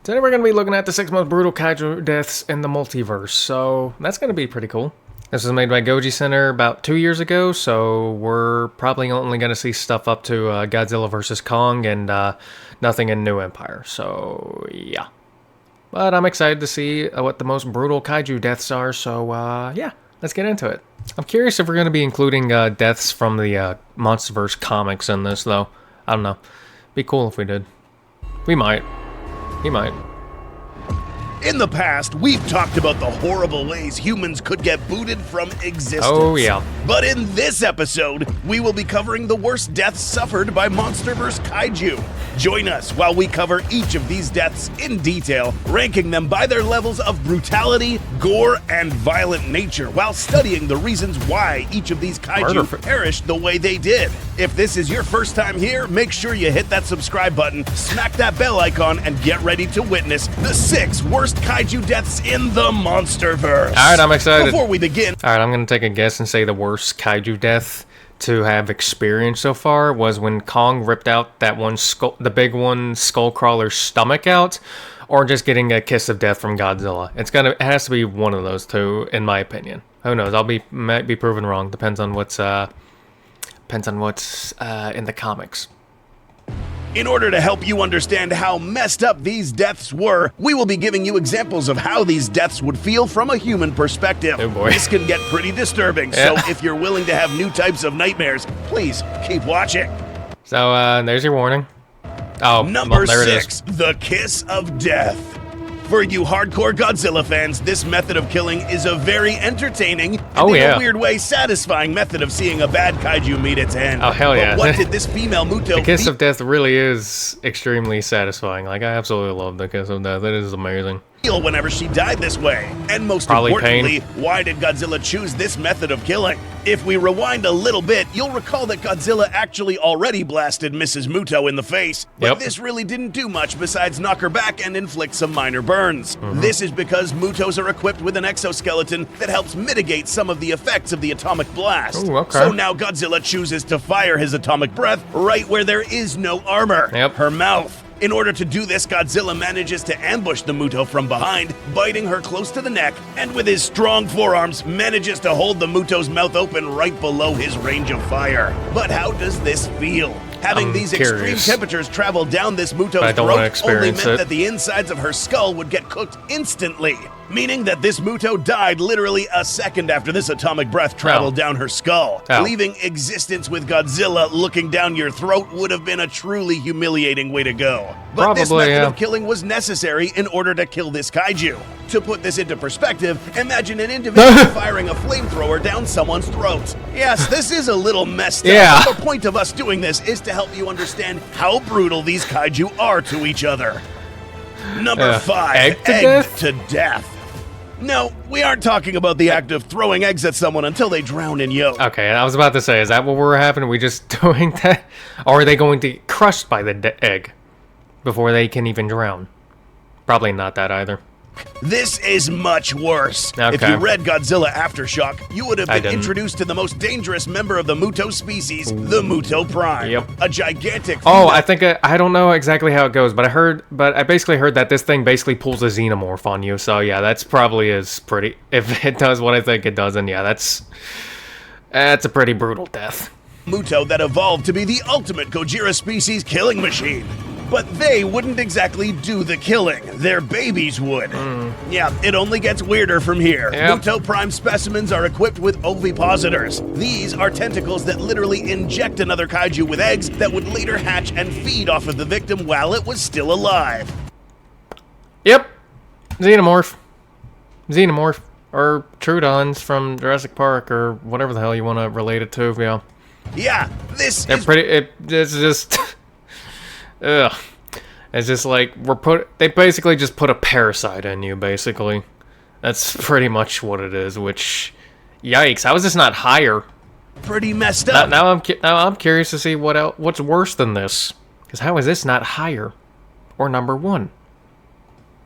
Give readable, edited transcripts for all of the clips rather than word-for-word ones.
Today we're going to be looking at the 6 most brutal kaiju deaths in the multiverse, so that's going to be pretty cool. This was made by Goji Center about 2 years ago, so we're probably only going to see stuff up to Godzilla vs. Kong and nothing in New Empire, so yeah. But I'm excited to see what the most brutal kaiju deaths are, so yeah, let's get into it. I'm curious if we're going to be including deaths from the Monsterverse comics in this, though. I don't know. Be cool if we did. We might. He might. In the past, we've talked about the horrible ways humans could get booted from existence. Oh, yeah. But in this episode, we will be covering the worst deaths suffered by Monsterverse Kaiju. Join us while we cover each of these deaths in detail, ranking them by their levels of brutality, gore, and violent nature, while studying the reasons why each of these kaiju perished the way they did. If this is your first time here, make sure you hit that subscribe button, smack that bell icon, and get ready to witness the 6 worst kaiju deaths in the Monsterverse. Alright, I'm excited. Before we begin... Alright, I'm going to take a guess and say the worst kaiju death to have experienced so far was when Kong ripped out that one skull, the big one, Skullcrawler's stomach out, or just getting a kiss of death from Godzilla. It has to be one of those two, in my opinion. Who knows? Might be proven wrong. Depends on what's in the comics. In order to help you understand how messed up these deaths were, we will be giving you examples of how these deaths would feel from a human perspective. Oh boy. This can get pretty disturbing, so if you're willing to have new types of nightmares, please keep watching. So, there's your warning. Oh, Number there it 6, the kiss of death. For you hardcore Godzilla fans, this method of killing is a very entertaining and in a weird way satisfying method of seeing a bad kaiju meet its end. Oh, hell yeah. But what did this female Muto... The kiss of death really is extremely satisfying. Like, I absolutely love the kiss of death. It is amazing. Whenever she died this way? And most importantly, why did Godzilla choose this method of killing? If we rewind a little bit, you'll recall that Godzilla actually already blasted Mrs. Muto in the face, but this really didn't do much besides knock her back and inflict some minor burns. This is because Mutos are equipped with an exoskeleton that helps mitigate some of the effects of the atomic blast. Ooh, okay. So now Godzilla chooses to fire his atomic breath right where there is no armor, her mouth. In order to do this, Godzilla manages to ambush the Muto from behind, biting her close to the neck, and with his strong forearms, manages to hold the Muto's mouth open right below his range of fire. But how does this feel? Having these extreme temperatures travel down this Muto's throat only meant that the insides of her skull would get cooked instantly, meaning that this Muto died literally a second after this atomic breath traveled down her skull. Leaving existence with Godzilla looking down your throat would have been a truly humiliating way to go. But this method of killing was necessary in order to kill this kaiju. To put this into perspective, imagine an individual firing a flamethrower down someone's throat. Yes, this is a little messed up, but the point of us doing this is to help you understand how brutal these kaiju are to each other. Number 5, egg to death. No, we aren't talking about the act of throwing eggs at someone until they drown in yolk. Okay, I was about to say, is that what we're having? Are we just doing that? Or are they going to get crushed by the egg before they can even drown? Probably not that either. This is much worse. If you read Godzilla Aftershock, you would have been introduced to the most dangerous member of the Muto species, the Muto Prime. A gigantic... I don't know exactly how it goes, but I basically heard that this thing basically pulls a xenomorph on you, so yeah, that's probably is pretty... If it does what I think it does, then yeah, that's a pretty brutal death. Muto that evolved to be the ultimate Gojira species killing machine. But they wouldn't exactly do the killing. Their babies would. Yeah, it only gets weirder from here. Muto Prime specimens are equipped with ovipositors. These are tentacles that literally inject another kaiju with eggs that would later hatch and feed off of the victim while it was still alive. Yep. Xenomorph. Or Troodons from Jurassic Park, or whatever the hell you want to relate it to, Yeah, this is... It's just... Ugh. It's just like, they basically just put a parasite in you, basically. That's pretty much what it is, which, yikes, how is this not higher? Pretty messed up. Now I'm curious to see what's worse than this. Because how is this not higher? Or number 1?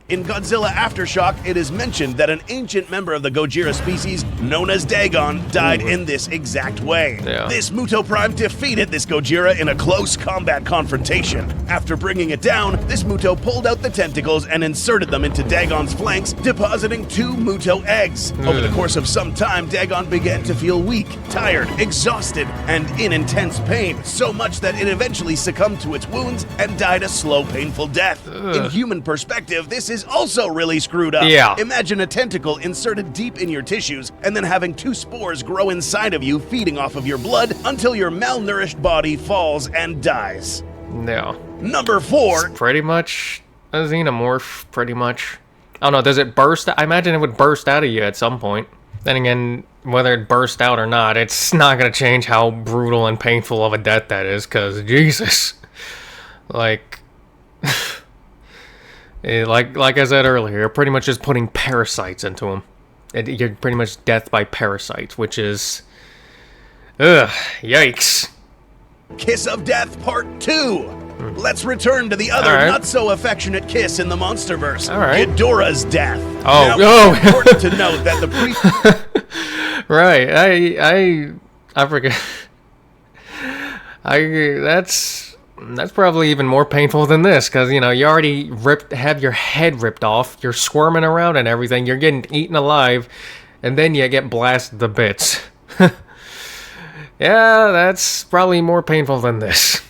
In Godzilla Aftershock, it is mentioned that an ancient member of the Gojira species, known as Dagon, died in this exact way. Yeah. This Muto Prime defeated this Gojira in a close combat confrontation. After bringing it down, this Muto pulled out the tentacles and inserted them into Dagon's flanks, depositing 2 Muto eggs. Over the course of some time, Dagon began to feel weak, tired, exhausted, and in intense pain, so much that it eventually succumbed to its wounds and died a slow, painful death. In human perspective, this is also really screwed up. Yeah. Imagine a tentacle inserted deep in your tissues and then having 2 spores grow inside of you, feeding off of your blood until your malnourished body falls and dies. No. Number 4. It's pretty much a xenomorph, pretty much. I don't know, does it burst? I imagine it would burst out of you at some point. Then again, whether it burst out or not, it's not going to change how brutal and painful of a death that is, because Jesus. Like... Like I said earlier, you're pretty much just putting parasites into him. You're pretty much death by parasites, which is... Ugh, yikes. Kiss of Death Part 2. Let's return to the other not-so-affectionate kiss in the Monsterverse, Ghidorah's death. Oh, now, it's important to note that the Right, I forget. That's probably even more painful than this, because, you know, you already have your head ripped off, you're squirming around and everything, you're getting eaten alive, and then you get blasted to bits. Yeah, that's probably more painful than this.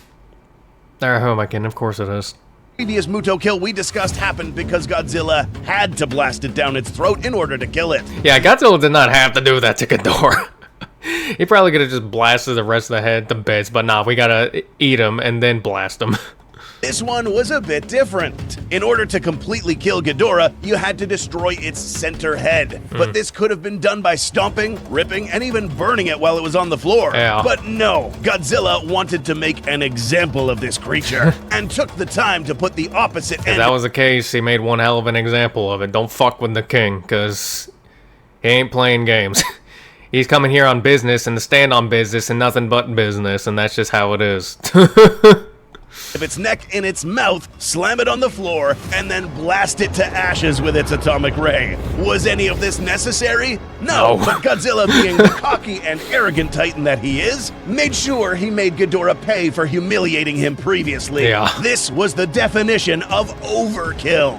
Oh my god, of course it is. Previous Muto kill we discussed happened because Godzilla had to blast it down its throat in order to kill it. Yeah, Godzilla did not have to do that to Ghidorah. He probably could have just blasted the rest of the head to bits, but nah, we gotta eat him and then blast him. This one was a bit different. In order to completely kill Ghidorah, you had to destroy its center head. But this could have been done by stomping, ripping, and even burning it while it was on the floor. Yeah. But no, Godzilla wanted to make an example of this creature and took the time to put the opposite end. If that was the case, he made one hell of an example of it. Don't fuck with the king, because he ain't playing games. He's coming here on business and to stand on business and nothing but business, and that's just how it is. Of its neck in its mouth, slam it on the floor, and then blast it to ashes with its atomic ray. Was any of this necessary? No, but Godzilla, being the cocky and arrogant titan that he is, made sure he made Ghidorah pay for humiliating him previously. Yeah. This was the definition of overkill,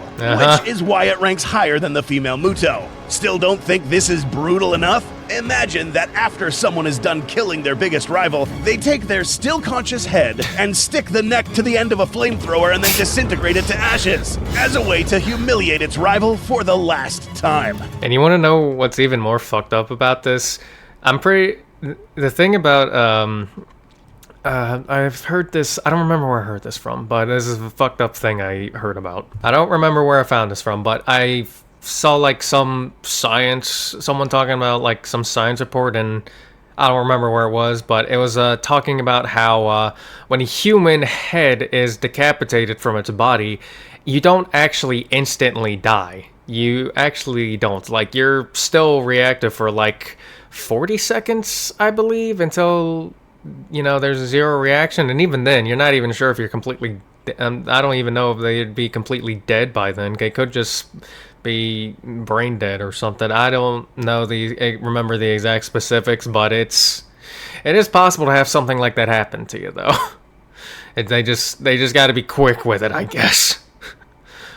which is why it ranks higher than the female Muto. Still don't think this is brutal enough? Imagine that after someone is done killing their biggest rival, they take their still conscious head and stick the neck to the end of a flamethrower and then disintegrate it to ashes, as a way to humiliate its rival for the last time. And you want to know what's even more fucked up about this? The thing about, I've heard this, I don't remember where I heard this from, but this is a fucked up thing I heard about. I don't remember where I found this from, but I saw like someone talking about like some science report, and I don't remember where it was, but it was talking about how when a human head is decapitated from its body, you don't actually instantly die. You actually don't. Like, you're still reactive for like 40 seconds, I believe, until, you know, there's a zero reaction, and even then, you're not even sure if you're completely I don't even know if they'd be completely dead by then. They could just be brain dead or something. I don't know remember the exact specifics, but it is possible to have something like that happen to you, though. They just got to be quick with it, I guess.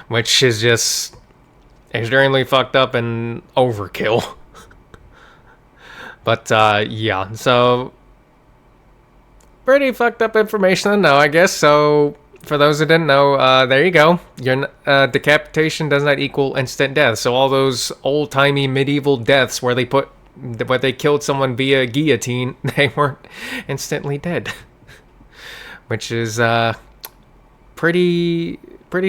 Which is just extremely fucked up and overkill. But yeah, so pretty fucked up information to know, I guess. So for those who didn't know, there you go. Your decapitation does not equal instant death. So all those old-timey medieval deaths where they killed someone via guillotine, they weren't instantly dead. Which is pretty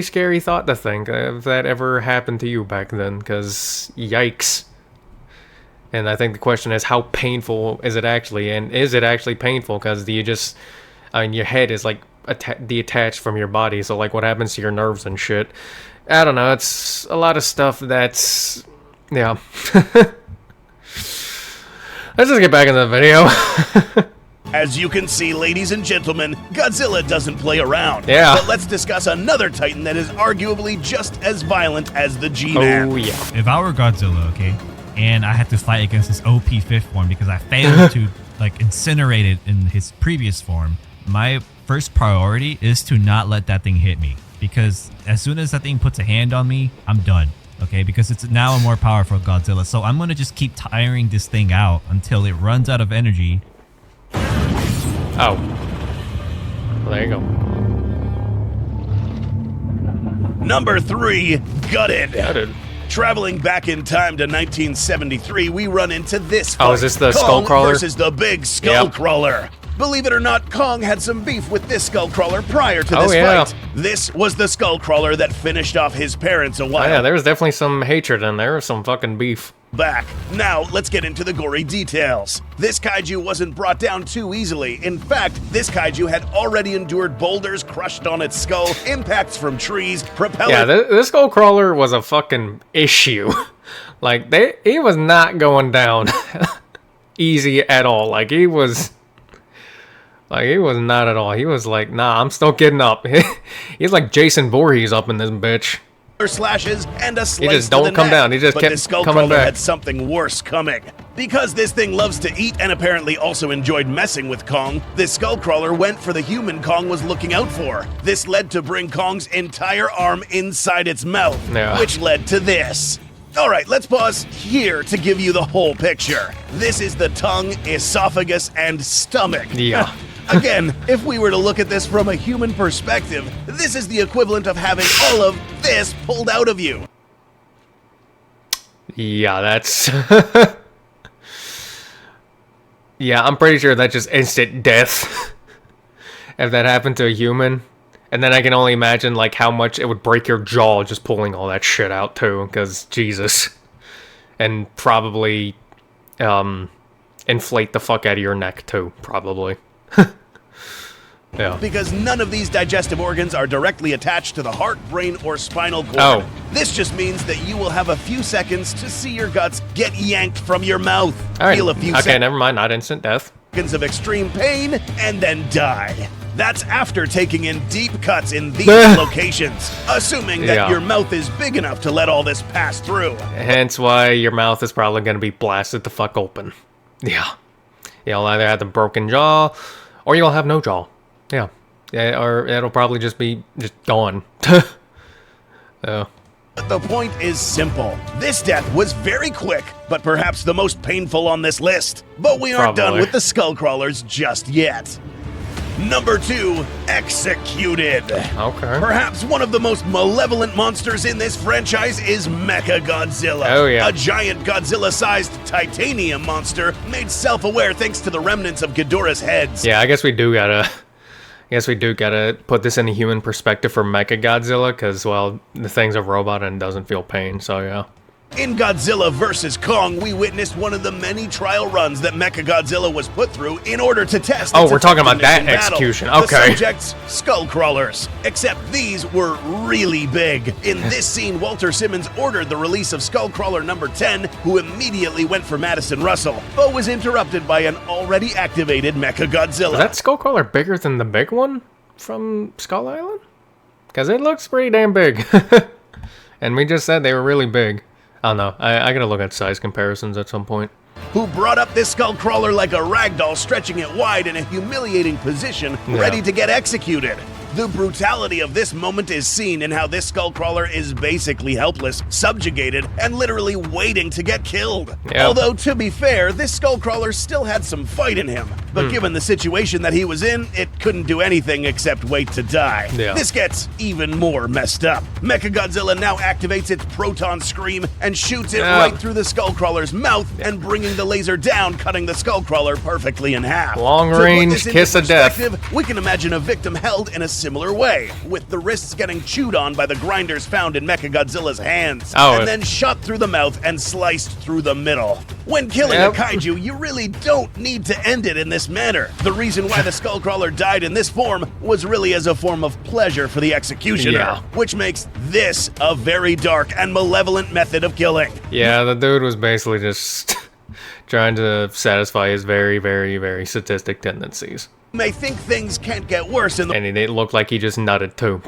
scary thought to think if that ever happened to you back then, because yikes. And I think the question is, how painful is it actually? And is it actually painful? Because your head is like detached from your body, so like what happens to your nerves and shit? I don't know, it's a lot of stuff that's, yeah. Let's just get back into the video. As you can see, ladies and gentlemen, Godzilla doesn't play around. Yeah. But let's discuss another Titan that is arguably just as violent as the G-Man. Oh, yeah. If I were Godzilla, okay, and I had to fight against this OP fifth form because I failed to like incinerate it in his previous form, my first priority is to not let that thing hit me, because as soon as that thing puts a hand on me, I'm done. Okay, because it's now a more powerful Godzilla. So I'm gonna just keep tiring this thing out until it runs out of energy. Oh. Well, there you go. Number 3, Gutted. Gutted. Traveling back in time to 1973, we run into this fight. Oh, is this the Kong Skullcrawler? versus the big Skullcrawler. Believe it or not, Kong had some beef with this Skullcrawler prior to this fight. This was the Skullcrawler that finished off his parents a while. Oh, yeah, there was definitely some hatred in there, some fucking beef. Back. Now, let's get into the gory details. This kaiju wasn't brought down too easily. In fact, this kaiju had already endured boulders crushed on its skull, impacts from trees, propellers. Yeah, this Skullcrawler was a fucking issue. Like, he was not going down easy at all. Like, he was not at all. He was like, nah, I'm still getting up. He's like Jason Voorhees up in this bitch. Slashes and a slice He just don't come down. He just kept coming back. Had something worse coming. Because this thing loves to eat and apparently also enjoyed messing with Kong, this Skullcrawler went for the human Kong was looking out for. This led to bring Kong's entire arm inside its mouth, which led to this. Alright, let's pause here to give you the whole picture. This is the tongue, esophagus, and stomach. Yeah. Again, if we were to look at this from a human perspective, this is the equivalent of having all of this pulled out of you. Yeah, that's... Yeah, I'm pretty sure that's just instant death. If that happened to a human. And then I can only imagine, like, how much it would break your jaw just pulling all that shit out, too. Because, Jesus. And probably, inflate the fuck out of your neck, too. Probably. Yeah. Because none of these digestive organs are directly attached to the heart, brain, or spinal cord. Oh. This just means that you will have a few seconds to see your guts get yanked from your mouth. All right. Feel a few Okay, never mind. Not instant death. Seconds of extreme pain, and then die. That's after taking in deep cuts in these locations, assuming that your mouth is big enough to let all this pass through. Hence why your mouth is probably going to be blasted the fuck open. Yeah. You'll either have the broken jaw, or you'll have no jaw. Yeah. Or it'll probably just be gone. Yeah. The point is simple. This death was very quick, but perhaps the most painful on this list. But we aren't done with the Skullcrawlers just yet. Number 2, Executed. Okay. Perhaps one of the most malevolent monsters in this franchise is Mechagodzilla. Oh, yeah. A giant Godzilla-sized titanium monster made self-aware thanks to the remnants of Ghidorah's heads. Yeah, I guess we do gotta put this in a human perspective for Mechagodzilla, because, well, the thing's a robot and doesn't feel pain, so yeah. In Godzilla vs. Kong, we witnessed one of the many trial runs that Mechagodzilla was put through in order to test its we're talking about that effectiveness in battle. execution. The Okay. subjects, Skullcrawlers. Except these were really big. In this scene, Walter Simmons ordered the release of Skullcrawler number 10, who immediately went for Madison Russell, but was interrupted by an already activated Mechagodzilla. Is that Skullcrawler bigger than the big one from Skull Island? Because it looks pretty damn big. And we just said they were really big. I don't know. I gotta look at size comparisons at some point. Who brought up this Skullcrawler like a ragdoll, stretching it wide in a humiliating position, ready to get executed. The brutality of this moment is seen in how this Skullcrawler is basically helpless, subjugated, and literally waiting to get killed. Yep. Although, to be fair, this Skullcrawler still had some fight in him. But given the situation that he was in, it couldn't do anything except wait to die. Yeah. This gets even more messed up. Mechagodzilla now activates its proton scream and shoots it right through the Skullcrawler's mouth, and bringing the laser down, cutting the Skullcrawler perfectly in half. Long range kiss of death. We can imagine a victim held in a similar way, with the wrists getting chewed on by the grinders found in Mechagodzilla's hands, and then shot through the mouth and sliced through the middle. When killing a kaiju, you really don't need to end it in this manner. The reason why the Skullcrawler died in this form was really as a form of pleasure for the executioner, which makes this a very dark and malevolent method of killing. Yeah, the dude was basically just trying to satisfy his very, very, very sadistic tendencies. May think things can't get worse in And it looked like he just nutted too.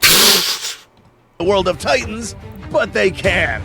the world of Titans, but they can.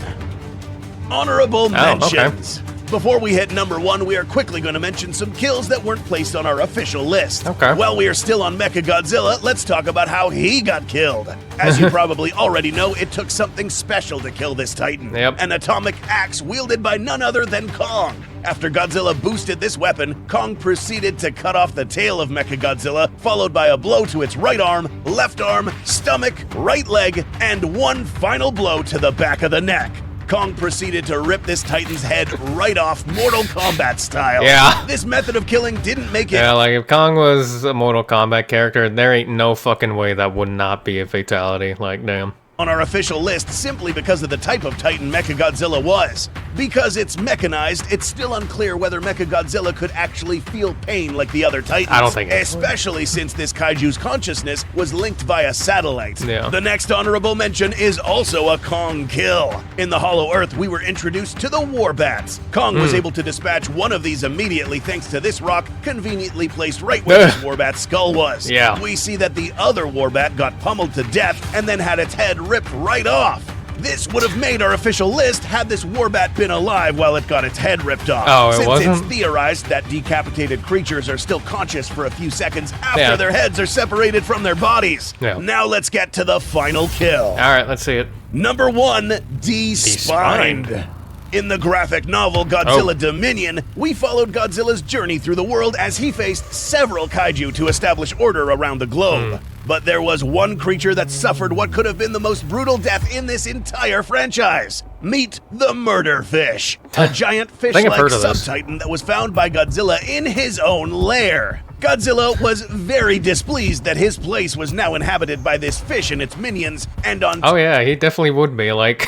Honorable mentions. Okay. Before we hit number 1, we are quickly going to mention some kills that weren't placed on our official list. Okay. While we are still on Mechagodzilla, let's talk about how he got killed. As you probably already know, it took something special to kill this Titan. Yep. An atomic axe wielded by none other than Kong. After Godzilla boosted this weapon, Kong proceeded to cut off the tail of Mechagodzilla, followed by a blow to its right arm, left arm, stomach, right leg, and one final blow to the back of the neck. Kong proceeded to rip this Titan's head right off, Mortal Kombat style. Yeah. This method of killing didn't make it. Yeah, like if Kong was a Mortal Kombat character, there ain't no fucking way that would not be a fatality. Like, damn. On our official list simply because of the type of Titan Mechagodzilla was. Because it's mechanized, it's still unclear whether Mechagodzilla could actually feel pain like the other Titans. I don't think it especially since this Kaiju's consciousness was linked via satellite. Yeah. The next honorable mention is also a Kong kill. In the Hollow Earth, we were introduced to the Warbats. Kong was able to dispatch one of these immediately thanks to this rock conveniently placed right where this Warbat's skull was. Yeah. We see that the other Warbat got pummeled to death and then had its head ripped right off. This would have made our official list had this Warbat been alive while it got its head ripped off. Oh, it Since wasn't? it's theorized that decapitated creatures are still conscious for a few seconds after their heads are separated from their bodies. Yeah. Now let's get to the final kill. All right, let's see it. Number 1, De-Spined. In the graphic novel Godzilla Dominion, we followed Godzilla's journey through the world as he faced several kaiju to establish order around the globe. But there was one creature that suffered what could have been the most brutal death in this entire franchise. Meet the Murder Fish, a giant fish-like subtitan that was found by Godzilla in his own lair. Godzilla was very displeased that his place was now inhabited by this fish and its minions, and on Oh yeah, he definitely would be. Like,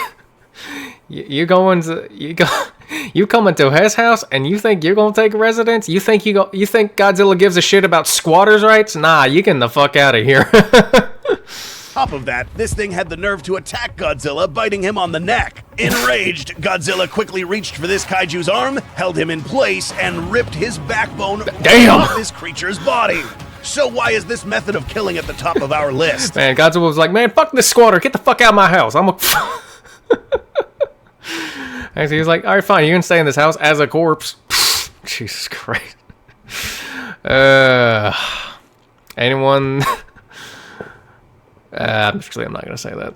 you come into his house and you think you're gonna take residence? You think Godzilla gives a shit about squatters' rights? Nah, you get the fuck out of here. top of that, this thing had the nerve to attack Godzilla, biting him on the neck. Enraged, Godzilla quickly reached for this kaiju's arm, held him in place, and ripped his backbone off this creature's body. So why is this method of killing at the top of our list? Man, Godzilla was like, man, fuck this squatter, get the fuck out of my house. I'm a... And he was like, all right, fine, you can stay in this house as a corpse. Jesus Christ. Anyone... actually, I'm not going to say that.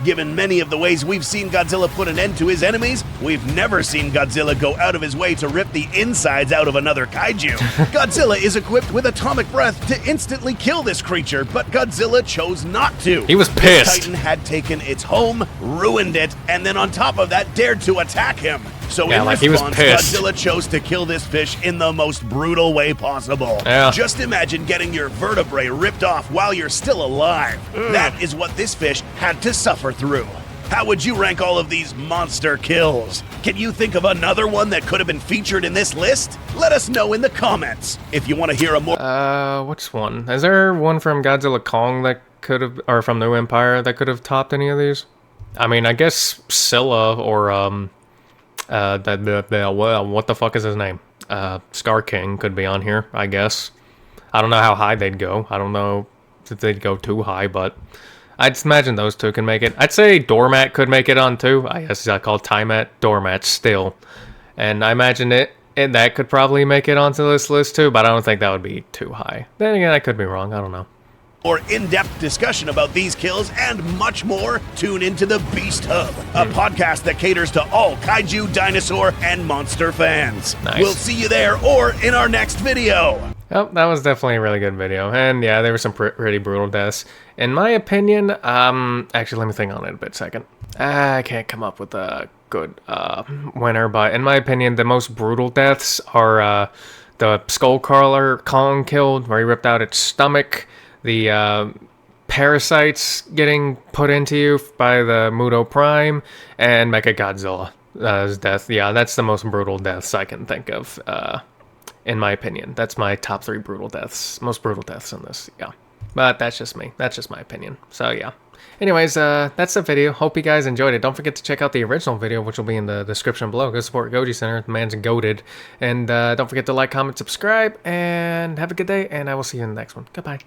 Given many of the ways we've seen Godzilla put an end to his enemies, we've never seen Godzilla go out of his way to rip the insides out of another kaiju. Godzilla is equipped with atomic breath to instantly kill this creature, but Godzilla chose not to. He was This pissed. Titan had taken its home, ruined it, and then on top of that dared to attack him. So Yeah, in like he was response, pissed. Godzilla chose to kill this fish in the most brutal way possible. Yeah. Just imagine getting your vertebrae ripped off while you're still alive. That is what this fish had to suffer through. How would you rank all of these monster kills? Can you think of another one that could have been featured in this list? Let us know in the comments. If you want to hear a more Which one? Is there one from Godzilla Kong that could have, or from New Empire that could have topped any of these? I mean, I guess Scylla or, what the fuck is his name? Scar King could be on here, I guess. I don't know how high they'd go. I don't know if they'd go too high, but I'd imagine those two can make it. I'd say Doormat could make it on too. I guess I call Tiamat Doormat still. And I imagine that could probably make it onto this list too, but I don't think that would be too high. Then again, I could be wrong. I don't know. For in-depth discussion about these kills and much more, tune into the Beast Hub, a podcast that caters to all kaiju, dinosaur, and monster fans. Nice. We'll see you there or in our next video. Oh, that was definitely a really good video. And yeah, there were some pretty brutal deaths. In my opinion, actually, let me think on it a second. I can't come up with a good winner, but in my opinion, the most brutal deaths are the Skullcrawler Kong killed, where he ripped out its stomach, the parasites getting put into you by the Muto Prime, and Mechagodzilla's death. Yeah, that's the most brutal deaths I can think of, in my opinion. That's my top 3 brutal deaths, most brutal deaths in this, yeah. But that's just me. That's just my opinion. So yeah. Anyways, that's the video. Hope you guys enjoyed it. Don't forget to check out the original video, which will be in the description below. Go support Goji Center. The man's goated. And don't forget to like, comment, subscribe, and have a good day. And I will see you in the next one. Goodbye.